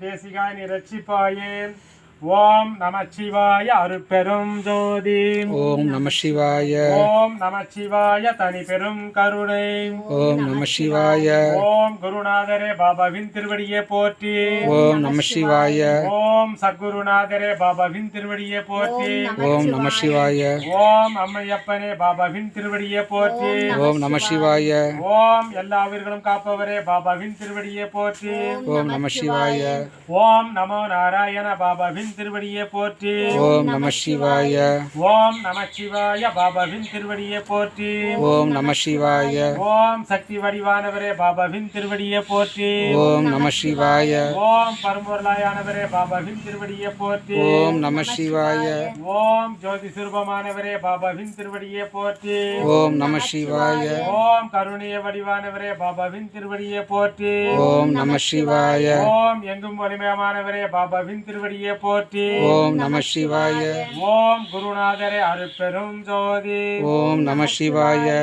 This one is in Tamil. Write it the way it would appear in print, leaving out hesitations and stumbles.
தேசிகாய் நிரட்சிப்பாயே. ஓம் நமச்சிவாய அருட்பெரும் ஜோதி. ஓம் நம சிவாய. ஓம் நமச்சிவாய தனி பெரும் கருணை. ஓம் நம சிவாய. ஓம் குருநாதரே பாபாவின் திருவடியே போற்றி. ஓம் நம சிவாய. ஓம் சத்குருநாதரே பாபாவின் திருவடியே போற்றி. ஓம் நம சிவாய. ஓம் அம்மையப்பனே பாபாவின் திருவடியே போற்றி. ஓம் நம சிவாய. ஓம் எல்லா உயிர்களும் காப்பவரே பாபாவின் திருவடியே போற்றி. ஓம் நம சிவாய. ஓம் நமோ நாராயண பாபாவின் திருவடியே போற்றி. ஓம் நம சிவாய. ஓம் நமச்சிவாய பாபாவின் திருவடியே போற்றி. ஓம் நம சிவாய. ஓம் சக்தி வடிவானவரே பாபாவின் திருவடியே போற்றி. ஓம் நம சிவாய. ஓம் பரம்பொருளாயானவரே பாபாவின் திருவடியே போற்றி. ஓம் நம சிவாய. ஓம் ஜோதி சுரூபமானவரே பாபாவின் திருவடியே போற்றி. ஓம் நம சிவாய. ஓம் கருணைய வடிவானவரே பாபாவின் திருவடியே போற்றி. ஓம் நம சிவாய. ஓம் எங்கும் வலிமையமானவரே பாபாவின் திருவடியே போற்றி. ஓம் நம சிவாய. ஓம் குருநாதரே அருட்பெரும் ஜோதி. ஓம் நம சிவாய.